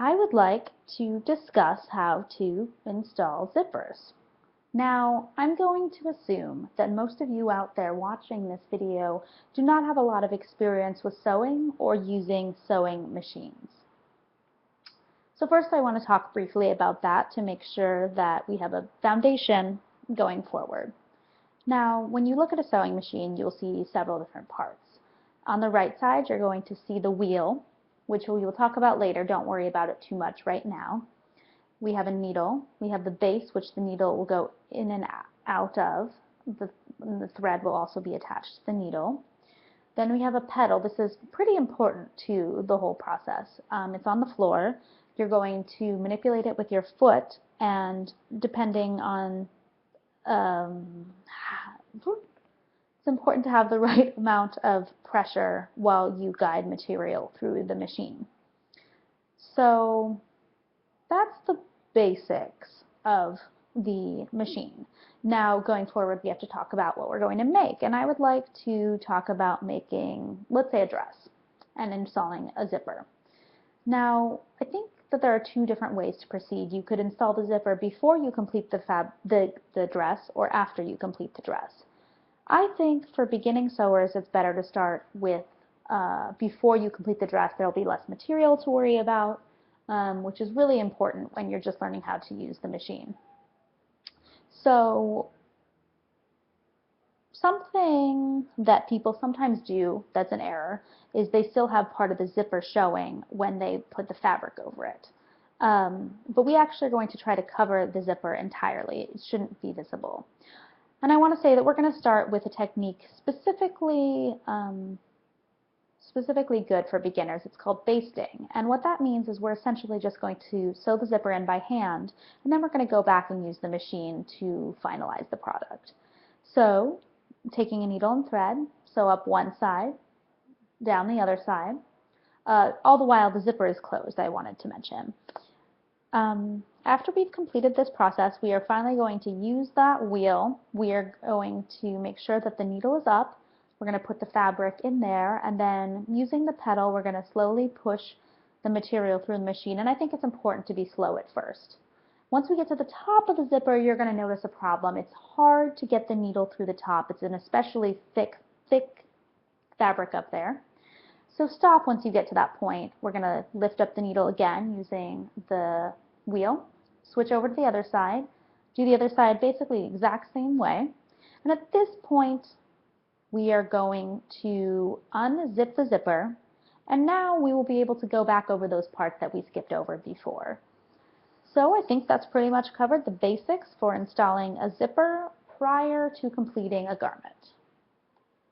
I would like to discuss how to install zippers. Now, I'm going to assume that most of you out there watching this video do not have a lot of experience with sewing or using sewing machines. So first I want to talk briefly about that to make sure that we have a foundation going forward. Now, when you look at a sewing machine, you'll see several different parts. On the right side, you're going to see the wheel, which we will talk about later. Don't worry about it too much right now. We have a needle. We have the base, which the needle will go in and out of. The thread will also be attached to the needle. Then we have a pedal. This is pretty important to the whole process. It's on the floor. You're going to manipulate it with your foot, and depending on it's important to have the right amount of pressure while you guide material through the machine. So that's the basics of the machine. Now going forward, we have to talk about what we're going to make, and I would like to talk about making, let's say, a dress and installing a zipper. Now, I think that there are two different ways to proceed. You could install the zipper before you complete the dress or after you complete the dress. I think for beginning sewers, it's better to start with before you complete the dress. There will be less material to worry about, which is really important when you're just learning how to use the machine. So something that people sometimes do that's an error is they still have part of the zipper showing when they put the fabric over it. But we actually are going to try to cover the zipper entirely. It shouldn't be visible. And I want to say that we're going to start with a technique specifically good for beginners. It's called basting. And what that means is we're essentially just going to sew the zipper in by hand, and then we're going to go back and use the machine to finalize the product. So, taking a needle and thread, sew up one side, down the other side. All the while the zipper is closed, I wanted to mention. After we've completed this process, we are finally going to use that wheel. We are going to make sure that the needle is up. We're going to put the fabric in there, and then using the pedal, we're going to slowly push the material through the machine. And I think it's important to be slow at first. Once we get to the top of the zipper, you're going to notice a problem. It's hard to get the needle through the top. It's an especially thick fabric up there. So stop once you get to that point. We're going to lift up the needle again using the wheel, switch over to the other side, do the other side basically the exact same way. And at this point, we are going to unzip the zipper, and now we will be able to go back over those parts that we skipped over before. So I think that's pretty much covered the basics for installing a zipper prior to completing a garment.